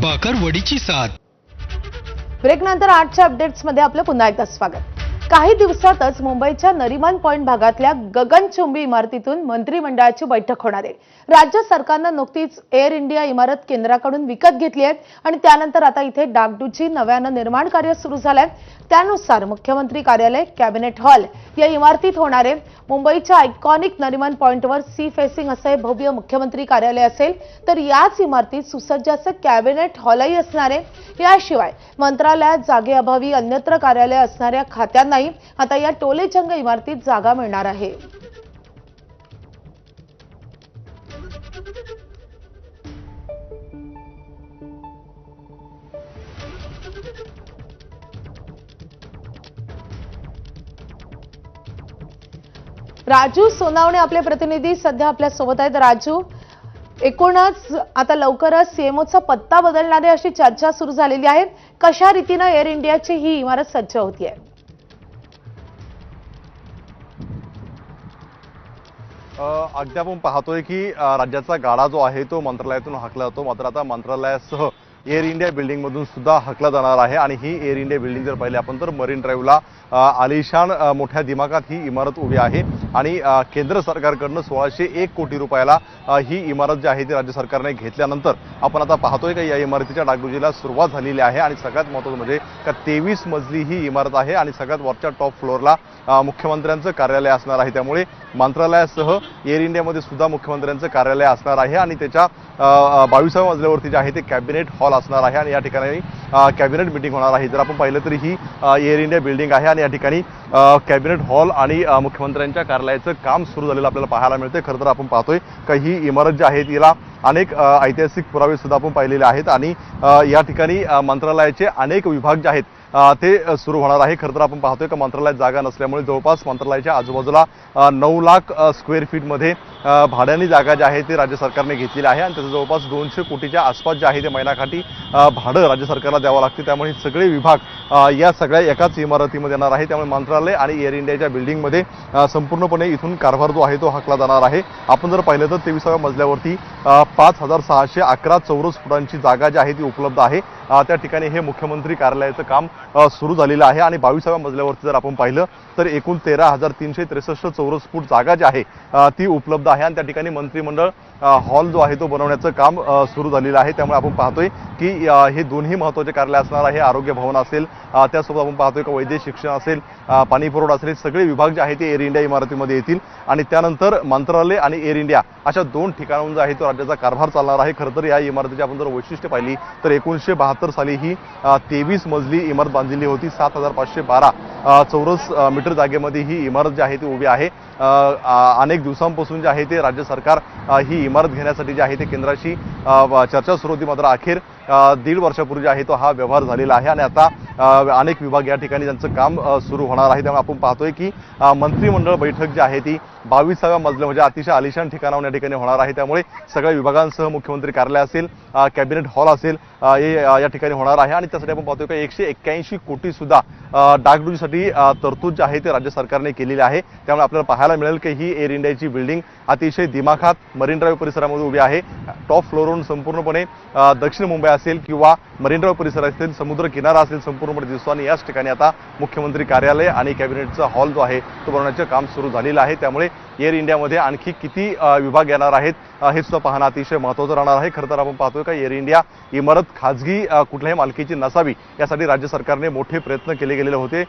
बाकरवडीची साथ। ब्रेकनंतर आजच्या अपडेट्समध्ये आपलं पुन्हा एकदा स्वागत। काही दिवसातच मुंबईच्या नरिमन पॉइंट भागातल्या गगनचुंबी इमारतीतून मंत्रिमंडळाची बैठक होणार आहे। राज्य सरकारनं नुकतीच एअर इंडिया इमारत केंद्राकडून विकत घेतली आहे आणि त्यानंतर आता इथे डागडुजी नव्यानं निर्माण कार्य सुरू झालंय। त्यानुसार मुख्यमंत्री कार्यालय, कॅबिनेट हॉल या इमारतीत होणार आहे। मुंबईच्या आयकॉनिक नरिमन पॉइंटवर सी फेसिंग असे भव्य मुख्यमंत्री कार्यालय असेल, तर याच इमारतीत सुसज्ज असं कॅबिनेट हॉलही असणार आहे। याशिवाय मंत्रालयात जागेअभावी अन्यत्र कार्यालय असणाऱ्या खात्यांनाही आता या टोलेचंग इमारतीत जागा मिळणार आहे। राजू सोनावणे आपले प्रतिनिधी सध्या आपल्या सोबत आहेत। राजू, एकूणच आता लवकरच सीएमओचा पत्ता बदलणार आहे अशी चर्चा सुरू झालेली आहे। कशा रीतीने एअर इंडियाची ही इमारत सज्ज होतीये? अगदी आपण पाहतोय की राज्याचा गाडा जो आहे तो मंत्रालयातून हाकला जातो, मात्र आता मंत्रालयासह एअर इंडिया बिल्डिंग मधून सुद्धा हाकला जाणार आहे। आणि ही एअर इंडिया बिल्डिंग जर पाहिली आपण तर मरीन ड्राईव्हला आलिशान मोठ्या दिमागात ही इमारत उभी आहे आणि केंद्र सरकारकडून 1601 कोटी रुपयाला ही इमारत जी आहे ती राज्य सरकारने घेतल्यानंतर आपण आता पाहतोय की या इमारतीच्या डागडुजीला सुरुवात झालेली आहे। आणि सगळ्यात महत्त्वाचं म्हणजे का 23 मजली ही इमारत आहे आणि सगळ्यात वरच्या टॉप फ्लोअरला मुख्यमंत्र्यांचं कार्यालय असणार आहे। त्यामुळे मंत्रालयासह एअर इंडियामध्ये सुद्धा मुख्यमंत्र्यांचं कार्यालय असणार आहे आणि त्याच्या 22व्या मजल्यावरती जे आहे ते कॅबिनेट हॉल असणार आहे आणि या ठिकाणी कॅबिनेट मीटिंग होणार आहे। जर आपण पाहिलं तरी ही एअर इंडिया बिल्डिंग आहे आणि या ठिकाणी कॅबिनेट हॉल आणि मुख्यमंत्र्यांच्या कार्यालयाचं काम सुरू झालेलं आपल्याला पाहायला मिळते। खरं तर आपण पाहतोय की ही इमारत जी आहे तिला अनेक ऐतिहासिक पुरावे सुद्धा आपण पाहिलेले आहेत आणि या ठिकाणी मंत्रालयाचे अनेक विभाग जे आहेत ते सुरू होणार आहे। खरं तर आपण पाहतोय की मंत्रालयात जागा नसल्यामुळे जवळपास मंत्रालयाच्या आजूबाजूला 9 लाख स्क्वेअर फीटमध्ये भाड्याने जागा जी आहे ती राज्य सरकारने घेतलेली आहे आणि त्याचं जवळपास 200 कोटीच्या आसपास जे आहे ते महिनाकाठी भाडं राज्य सरकारला द्यावं लागते। त्यामुळे सगळे विभाग या सगळ्या एकाच इमारतीमध्ये येणार आहे। त्यामुळे मंत्रालय आणि एअर इंडियाच्या बिल्डिंगमध्ये संपूर्णपणे इथून कारभार जो आहे तो हाकला जाणार आहे। आपण जर पाहिलं तर 23व्या मजल्यावरती 5611 चौरस फुटांची जागा जी आहे ती उपलब्ध आहे। त्या ठिकाणी हे मुख्यमंत्री कार्यालयाचं काम सुरू झालेलं आहे आणि 22व्या मजल्यावरती जर आपण पाहिलं तर एकूण 13,363 चौरस फूट जागा जी आहे ती उपलब्ध आहे आणि त्या ठिकाणी मंत्रिमंडळ हॉल जो आहे तो बनवण्याचं काम सुरू झालेलं आहे। त्यामुळे आपण पाहतोय की हे दोन्ही महत्त्वाचे कार्यालय असणार आहे। आरोग्य भवन असेल, त्यासोबत आपण पाहतोय की वैद्यकीय शिक्षण असेल, पाणी पुरवठा असेल, सगळे विभाग जे आहे ते एअर इंडिया इमारतीमध्ये येतील आणि त्यानंतर मंत्रालय आणि एअर इंडिया अशा दोन ठिकाणाहून जो आहे तो राज्याचा कारभार चालणार आहे। खरं तर या इमारतीची आपण जर वैशिष्ट्य पाहिली तर 1972 साली ही 23 मजली इमारत बांधलेली होती। 7512 चौरस मीटर जागेमध्ये ही इमारत जी आहे ती उभी आहे। अनेक दिवसांपासून जे आहे ते राज्य सरकार ही इमारत घेण्यासाठी जे आहे ते केंद्राशी चर्चा सुरू होती, मात्र अखेर 1.5 वर्षापूर्वी आहे तो हा व्यवहार झालेला आहे आणि आता अनेक विभाग या ठिकाणी त्यांचं काम सुरू होणार आहे। त्यामुळे आपण पाहतोय की मंत्रिमंडळ बैठक जी आहे ती 22व्या मजल्या म्हणजे अतिशय आलिशान ठिकाणाहून या ठिकाणी होणार आहे। त्यामुळे सगळ्या विभागांसह मुख्यमंत्री कार्यालय असेल, कॅबिनेट हॉल असेल, हे या ठिकाणी होणार आहे आणि त्यासाठी आपण पाहतोय की 181 कोटी सुद्धा डागडुजीसाठी तरतूद जी आहे ते राज्य सरकारने केलेली आहे। त्यामुळे आपल्याला पाहायला मिळेल की ही एअर इंडियाची बिल्डिंग अतिशय दिमाखात मरीन ड्राईव्ह परिसरामध्ये उभी आहे। टॉप फ्लोअरवरून संपूर्णपणे दक्षिण मुंबई असेल किंवा मरीन ड्राईव्ह परिसर असेल, समुद्र किनारा असेल, संपूर्णपणे दिसतो आणि याच ठिकाणी आता मुख्यमंत्री कार्यालय आणि कॅबिनेटचा हॉल जो आहे तो बनवण्याचं काम सुरू झालेलं आहे। त्यामुळे एअर इंडियामध्ये आणखी किती विभाग येणार आहेत हे सुद्धा पाहणं अतिशय महत्त्वाचं राहणार आहे। खरं तर आपण पाहतोय का एअर इंडिया इमारत खाजगी कुठल्याही मालकीची नसावी यासाठी राज्य सरकारने मोठे प्रयत्न केले गेलेले होते।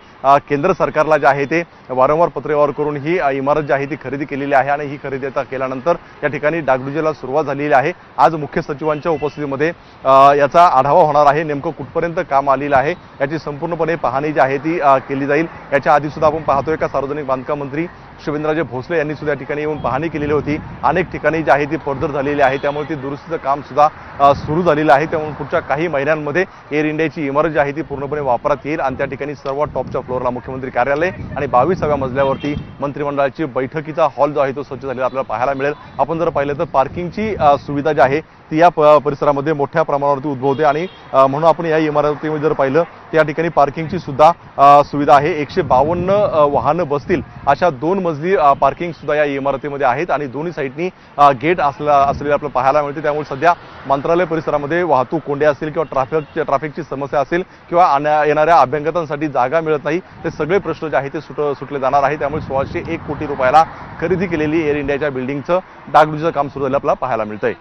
केंद्र सरकारला जे आहे ते वारंवार पत्रव्यवहार करून ही इमारत जी आहे ती खरेदी केलेली आहे आणि ही खरेदी आता केल्यानंतर या ठिकाणी डागडुजीला सुरुवात झालेली आहे। आज मुख्य सचिवांच्या उपस्थितीमध्ये याचा आढावा होणार आहे। नेमकं कुठपर्यंत काम आलेलं आहे याची संपूर्णपणे पाहणी जी आहे ती केली जाईल। याच्या आधी सुद्धा आपण पाहतोय का सार्वजनिक बांधकाम मंत्री शिवेंद्रराजे भोसले यांनी सुद्धा या ठिकाणी येऊन पाहणी केलेली होती। अनेक ठिकाणी जी आहे ती पडझड झालेली आहे, त्यामुळे ती दुरुस्तीचं काम सुद्धा सुरू झालेलं आहे। त्यामुळे पुढच्या काही महिन्यांमध्ये एअर इंडियाची इमारत जी आहे ती पूर्णपणे वापरात येईल आणि त्या ठिकाणी सर्वात टॉपच्या फ्लोअरला मुख्यमंत्री कार्यालय आणि 22व्या मजल्यावरती मंत्रिमंडळाची बैठकीचा हॉल जो आहे तो सज्ज झालेला आपल्याला पाहायला मिळेल। आपण जर पाहिलं तर पार्किंगची सुविधा जी आहे ती या परिसरामध्ये मोठ्या प्रमाणावरती उद्भवते आणि म्हणून आपण या इमारतीमध्ये जर पाहिलं त्या ठिकाणी पार्किंगची सुद्धा सुविधा आहे. 152 वाहनं बसतील अशा 2 मजली पार्किंग सुद्धा या इमारतीमध्ये आहेत आणि दोन्ही साईडनी गेट असलेले आपल्याला पाहायला मिळते. त्यामुळे सध्या मंत्रालय परिसरामध्ये वाहतूक कोंडी असेल किंवा ट्रॅफिकची समस्या असेल किंवा येणाऱ्या अभ्यागतांसाठी जागा मिळत नाही, ते सगळे प्रश्न जे आहेत ते सुटले जाणार आहे. त्यामुळे 1,601 कोटी रुपयाला खरेदी केलेली एअर इंडियाच्या बिल्डिंगचं डागडुजीचं काम सुरू झालं आपल्याला पाहायला मिळतंय.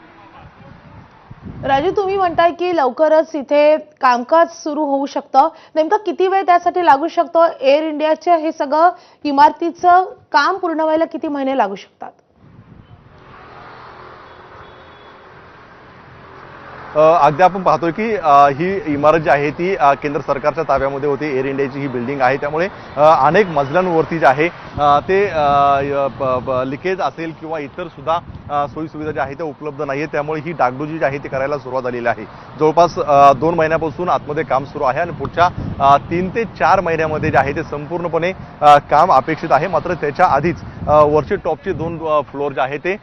राजू, तुम्ही म्हणताय की लवकरच इथे कामकाज सुरू होऊ शकतं. नेमका किती वेळ त्यासाठी लागू शकतो? एअर इंडियाच्या हे सगळं इमारतीचं काम पूर्ण व्हायला किती महिने लागू शकतात? अगदी आपण पाहतोय की ही इमारत जी आहे ती केंद्र सरकारच्या ताब्यामध्ये होती. एअर इंडियाची ही बिल्डिंग आहे. त्यामुळे अनेक मजल्यांवरती जे आहे ते लिकेज असेल किंवा इतर सुद्धा सोयीसुविधा ज्या आहेत त्या उपलब्ध नाहीये. त्यामुळे ही डागडुजी जी आहे ती करायला सुरुवात झालेली आहे. जवळपास 2 महिन्यापासून आतमध्ये काम सुरू आहे आणि पुढच्या 3 ते 4 महिन्यामध्ये जे आहे ते संपूर्णपणे काम अपेक्षित आहे. मात्र त्याच्या आधीच वरचे टॉपचे 2 फ्लोअर जे आहे ते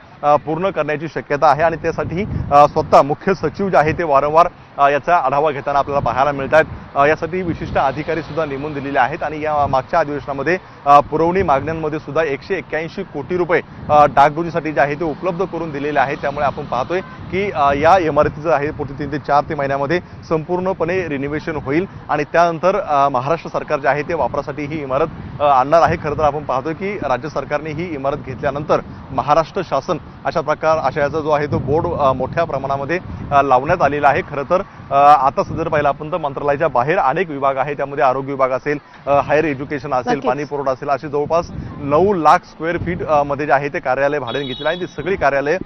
पूर्ण करण्याची शक्यता आहे आणि त्यासाठी स्वतः मुख्य सचिव जे आहे ते वारंवार याचा आढावा घेताना आपल्याला पाहायला मिळतात. यासाठी विशिष्ट अधिकारी सुद्धा नेमून दिलेले आहेत आणि या मागच्या अधिवेशनामध्ये पुरवणी मागण्यांमध्ये सुद्धा 181 कोटी रुपये डागडुजीसाठी जे आहे ते उपलब्ध करून दिलेले आहेत. त्यामुळे आपण पाहतोय की या इमारतीचं आहे पुढील 3 ते 4 महिन्यामध्ये संपूर्णपणे रिनोव्हेशन होईल आणि त्यानंतर महाराष्ट्र सरकार जे आहे ते वापरासाठी ही इमारत आणणार आहे. खरं तर आपण पाहतोय की राज्य सरकारने ही इमारत घेतल्यानंतर महाराष्ट्र शासन अशा याचा जो आहे तो बोर्ड मोठ्या प्रमाणामध्ये लावण्यात आलेला आहे. खरं तर आता जर पाहिलं आपण तर मंत्रालयाच्या बाहेर अनेक विभाग आहेत. त्यामध्ये आरोग्य विभाग असेल, हायर एज्युकेशन असेल, पाणी पुरवठा असेल, असे जवळपास 9 लाख स्क्वेअर फीट मध्ये जे आहे ते कार्यालय भाड्याने घेतलेलं आहे. ती सगळी कार्यालय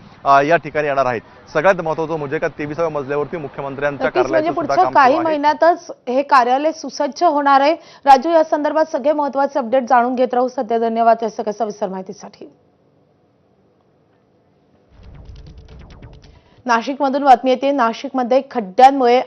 या ठिकाणी येणार आहेत. सगळ्यात महत्त्वाचं म्हणजे का 23व्या मजल्यावरती मुख्यमंत्र्यांच्या कार्यालयाचं सुद्धा पुढच्या काम काही सुरू आहे. महिन्यातच हे कार्यालय सुसज्ज होणार आहे. राजू, या संदर्भात सगळे महत्त्वाचे अपडेट जाणून घेत राहू. सध्या धन्यवाद या सगळ्या सविस्तर माहितीसाठी. नाशिकमधून बातमी येते. नाशिकमध्ये खड्ड्यांमुळे